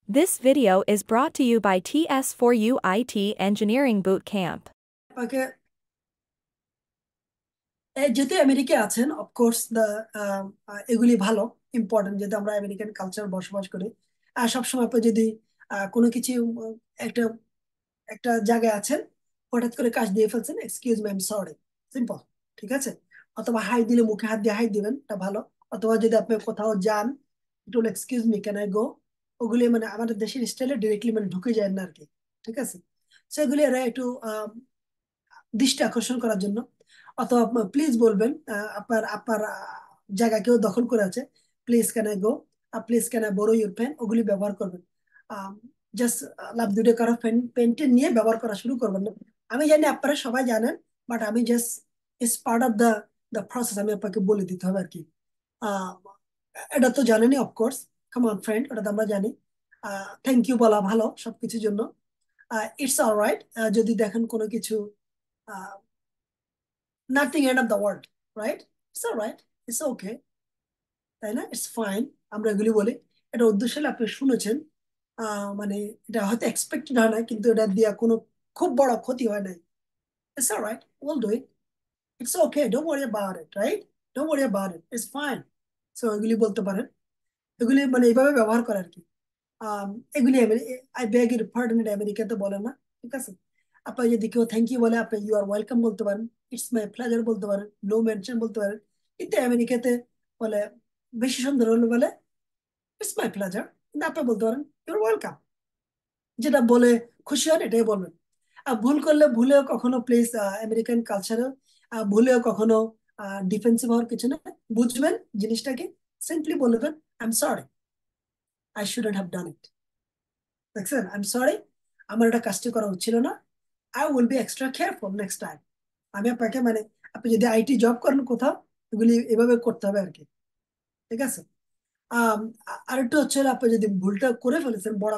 This video is brought to you by TS4U IT Engineering Bootcamp. আপনাকে যেহেতু America আছেন of course এগুলি ভালো ইম্পর্টেন্ট, যেহেতু আমরা আমেরিকান কালচার বসবাস করি। সবসময় আপনি যদি কোনো কিছু একটা একটা জায়গায় আছেন, হঠাৎ করে কাজ দিয়ে ফেলছেন, excuse me, I am sorry, simple, ঠিক আছে। অথবা হাই দিলে মুখে হাত দিয়ে হাই দিবেন, এটা ভালো। অথবা যদি আপনি কোথাও যান, একটু এক্সকিউজ মি, ক্যান আই গো, ওগুলি মানে আমাদের দেশের স্টাইলে ডিরেক্টলি মানে ঢুকে যায় না আর কি, ঠিক আছে। সেগুলি এরা একটু দৃষ্টি আকর্ষণ করার জন্য। অথবা প্লিজ বলবেন, আপনার আপনার জায়গা কেউ দখল করে আছে, please can I go, please can I borrow your pen, ওগুলি ব্যবহার করবেন। জাস্ট লাভ দুটো কারো পেন্টেন নিয়ে ব্যবহার করা শুরু করবেন না। আমি জানি আপনারা সবাই জানেন, বাট আমি just is part of the process, আমি আপনাকে বলে দিতে হবে আর কি। আহ, এটা তো জানেনই অফকোর্স, কাম অন ফ্রেন্ড, ওটা তো আমরা জানি। থ্যাংক ইউ বলা ভালো সবকিছুর জন্য। ইটস অলরাইট যদি দেখেন কোনো কিছু, nothing end of the world, right, it's alright, it's okay, তাই না, ইটস ফাইন, আমরা এগুলি বলি। এটা উদ্দেশ্য হলে আপনি শুনেছেন, মানে এটা হয়তো এক্সপেক্টেড হয় না, কিন্তু এটা দিয়ে কোনো খুব বড় ক্ষতি হয় নাই। It's alright, will do it, it's okay, don't worry about it, right, don't worry about it, it's fine. So এগুলি বলতে পারেন, এগুলি মানে এইভাবে ব্যবহার করে আর কি। এগুলি আই বেগ ইউর পার্ডন, এটা আমেরিকাতে বলে না, ঠিক আছে। আপনার যদি কেউ থ্যাংক ইউ বলে, আপনি ইউ আর ওয়েলকাম বলতে পারেন, ইটস মাই প্লেজার বলতে পারেন, নো মেনশন বলতে পারেন। কিন্তু আমেরিকাতে বলে, বেশি সুন্দর হলে বলে ইটস মাই প্লেজার, কিন্তু আপনি বলতে পারেন ইউর ওয়েলকাম, যেটা বলে খুশি হন এটাই বলবেন। আর ভুল করলে ভুলেও কখনো প্লিজ, আমেরিকান কালচারে ভুলেও কখনো ডিফেন্সিভ হওয়ার কিছু না। বুঝবেন জিনিসটাকে, সিম্পলি বলবেন I am sorry, I shouldn't have done it, দেখছেন, আই এম সরি, আমার এটা কাজটি করা হচ্ছিল না, I will be extra careful next time. আমি আপনাকে মানে, আপনি যদি আইটি জব করেন কোথাও, এগুলি এভাবে করতে হবে আর কি, ঠিক আছে। আম, আরেকটু হচ্ছে হলো, আপনি যদি ভুলটা করে ফেলেছেন বড়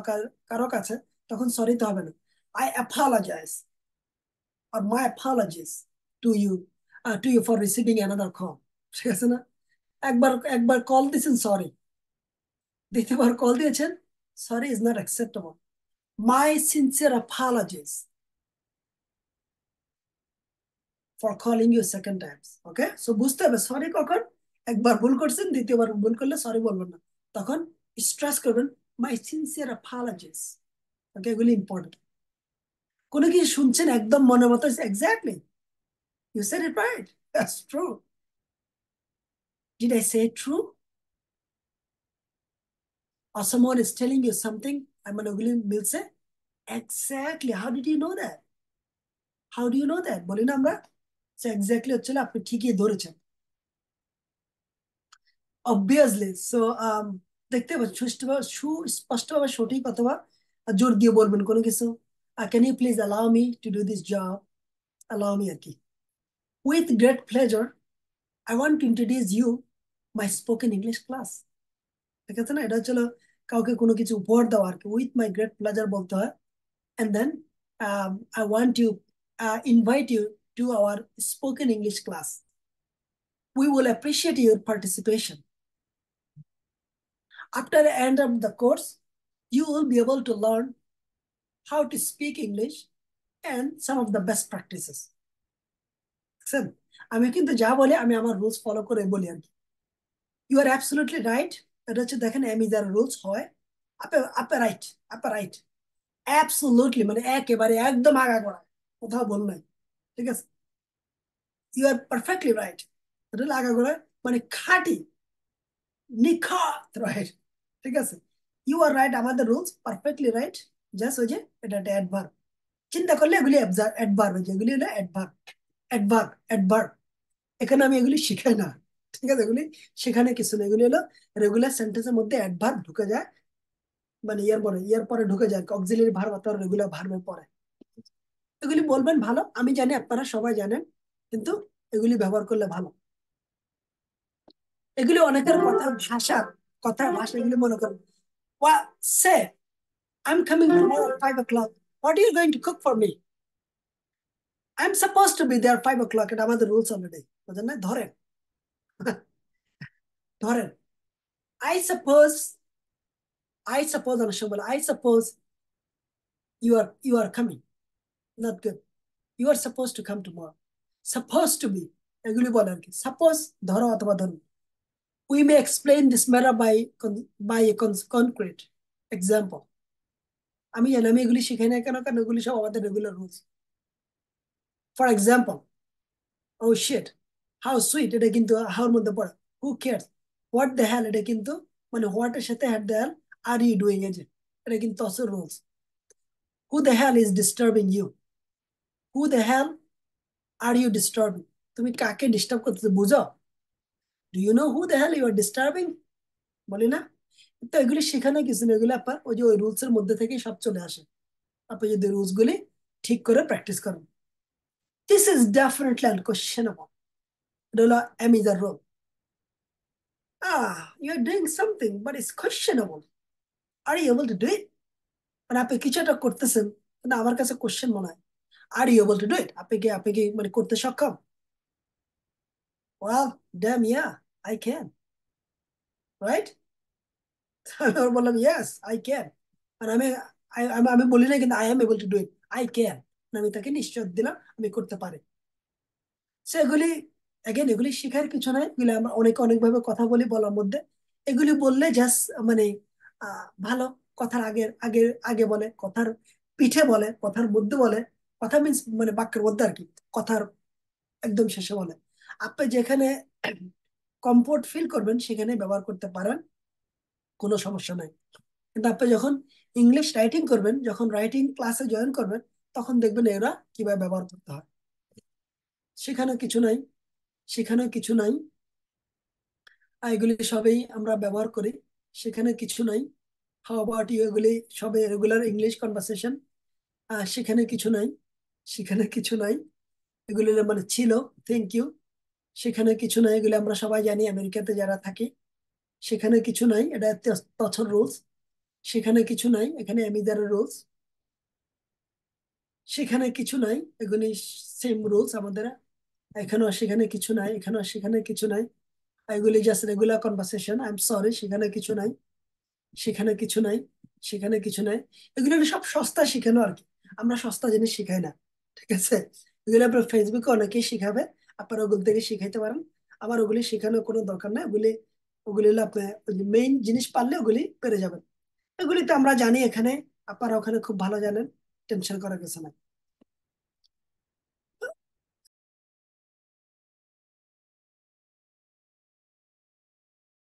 কারো কাছে, তখন সরি তো হবে না, I apologize are my apologies to you, to you for receiving another call, ঠিক আছে না। একবার একবার কল দিয়েছেন সরি, দ্বিতীয়বার কল দিয়েছেন sorry is not acceptable, my sincere apologies for calling you second times, okay. So বুঝতে হবে সরি কখন, একবার ভুল করছেন, দ্বিতীয়বার ভুল করলে সরি বলবেন না, তখন স্ট্রেস করবেন মাই সিনসিয়ার অ্যাপোলজিস, ওকে, এগুলি ইম্পর্টেন্ট। কোনো কিছু শুনছেন একদম মনের মতো, exactly, you said it right, that's true, did I say true, or someone is telling you something, মানে ওগুলি মিলছে, exactly, how did you know that, how do you know that বলি না আমরা। এক্স্যাক্টলি হচ্ছে আপনি ঠিকই ধরেছেন, অবভিয়াসলি। সো দেখতে পাচ্ছি সুস্পষ্টভাবে সঠিক অথবা জোর দিয়ে বলবেন কোনো কিছু। Can you please allow me to do this job, allow me আর কি। With great pleasure, I want to introduce you my spoken English class, ঠিক আছে না। এটা হচ্ছিল কাউকে কোনো কিছু উপহার দেওয়া আর কি, উইথ মাই গ্রেট প্লেজার বলতে হয়। And then I want to invite you to our spoken English class, we will appreciate your participation. After the end of the course, you will be able to learn how to speak English and some of the best practices. বুঝছেন? আমি কিন্তু যা বলি আমি আমার rules follow করে বলি আর কি। ইউ আর অ্যাবসলিউটলি রাইট, এটা হচ্ছে দেখেন আমি যারা রুলস হয়, আপনি আপনি রাইট, আপনি রাইট, অ্যাবসলিউটলি মানে একেবারে একদম আগাগোড়া কোথাও বল নাই, ঠিক আছে। ইউ আর পারফেক্টলি রাইট, এটা হলো আগাগোড়া মানে খাঁটি নিখাত রাইট, ঠিক আছে। ইউ আর রাইট, আমাদের রুলস পারফেক্টলি রাইট, জাস্ট ওই যে এটা একটা অ্যাডভার্ব, চিন্তা করলে এগুলি অ্যাডভার্ব, যেগুলি হলো অ্যাডভার্ব, অ্যাডভার্ব অ্যাডভার্ব, এখানে আমি এগুলি শিখাই না, ঠিক আছে, এগুলি সেখানে কিছু না, এগুলি হলো রেগুলার সেন্টেন্সের মধ্যে অ্যাডভার্ব ঢুকে যায়, মানে ইয়ার পরে ঢুকে যায় অক্সিলারি ভার্ব অথবা রেগুলার ভার্বের পরে। এগুলি বলবেন ভালো, আমি জানি আপনারা সবাই জানেন, কিন্তু এগুলি ব্যবহার করলে ভালো। এগুলি অনেকের কথার ভাষা এগুলি মনে করেন, সে I'm coming tomorrow at 5 o'clock. What are you going to cook for me? I'm supposed to be there 5 o'clock. এটা আমাদের রুলস অলরেডি, বুঝলেন না, ধরেন ধরেন, I suppose I suppose অনেক সময় বলে I suppose you are coming. Not good. You are supposed to come tomorrow. Supposed to be. এগুলি বলে আর কি। Suppose ধরো অথবা ধরুন। We may explain this matter by a concrete example. আমি জানি আমি এগুলি শিখাই না কেন, কারণ এগুলি সব আমাদের regular rules. For example, oh shit, how sweet, এটা কিন্তু হাউর মধ্যে পড়ে। Who cares, what the hell, এটা কিন্তু মানে হোয়াট এর সাথে what the hell are you doing, এই যে এটা কিন্তু অসর rules. Who the hell is disturbing you, who the hell are you disturbing, তুমি কাকে ডিস্টার্ব করতেছো বুঝো? Do you know who the hell you are disturbing? বলি না? তো এগুলি শেখানো কিছু না, এগুলো আপনার ওই যে ওই রুলস এর মধ্যে থেকে সব চলে আসে। আপনি যদি রুলস গুলি ঠিক করে প্র্যাকটিস করেন। This is definitely unquestionable. এটা হলো অ্যামিজার rule. You are doing something but it's questionable, are you able to do it? মানে আপনি কিছু একটা করতেছেন, কিন্তু আমার কাছে কোশ্চেন মনে হয়, are you able to do it? আপনি কি মানে করতে সক্ষম? Well, damn yeah, I can, right? আমি আবার বললাম ইয়েস আই ক্যান, মানে আমি বলি না কিন্তু I am able to do it, I can, আমি তাকে নিশ্চয় দিলাম আমি করতে পারি। সেগুলি এগেন এগুলি শেখার কিছু নয়, এগুলি আমরা অনেকে অনেক ভাবে কথা বলি, বলার মধ্যে এগুলি বললে জাস্ট মানে ভালো, কথার আগে আগে আগে বলে, কথার পিঠে বলে, কথার মধ্যে বলে, কথা মিন্স মানে বাক্যের মধ্যে আর কি, কথার একদম শেষে বলে। আপনি যেখানে কমফোর্ট ফিল করবেন সেখানে ব্যবহার করতে পারেন, কোনো সমস্যা নাই। কিন্তু আপনি যখন ইংলিশ রাইটিং করবেন, যখন রাইটিং ক্লাসে জয়েন করবেন, তখন দেখবেন এরা কিভাবে ব্যবহার করতে হয়। সেখানে কিছু নাই, সেখানে কিছু নাই, এগুলি সবই আমরা ব্যবহার করি, সেখানে কিছু নাই। হাউ অ্যাবাউট ইউ, এগুলি সবে রেগুলার ইংলিশ কনভারসেশন, সেখানে কিছু নাই, সেখানে কিছু নাই, এগুলি মানে ছিল, থ্যাংক ইউ, সেখানে কিছু নাই, এগুলি আমরা সবাই জানি আমেরিকাতে যারা থাকি। সেখানে কিছু নাই, এটা তছর রুলস। সেখানে কিছু নাই, এখানে এমিদারের রুলস। সেখানে কিছু নাই, এগুলি সেম রুলস আমাদের এখানেও। সেখানে কিছু নাই, এখানেও সেখানে কিছু নাই, এগুলি just regular conversation. I am sorry, সেখানে কিছু নাই, সেখানে কিছু নাই, সেখানে কিছু নাই। এগুলো হলো সব সস্তা শিখানো আর কি, আমরা সস্তা জিনিস শিখাই না, ঠিক আছে? এগুলো আপনার ফেসবুকে অনেকেই শিখাবে, আপনারা ওগুলো থেকে শিখাইতে পারেন। আমার ওগুলি শেখানোর কোনো দরকার নাই, ওগুলি ওগুলি হলো আপনার মেইন জিনিস, পারলে ওগুলি পেরে যাবেন। এগুলি তো আমরা জানি এখানে, আপনারা ওখানে খুব ভালো জানেন, টেনশন করার কিছু নাই।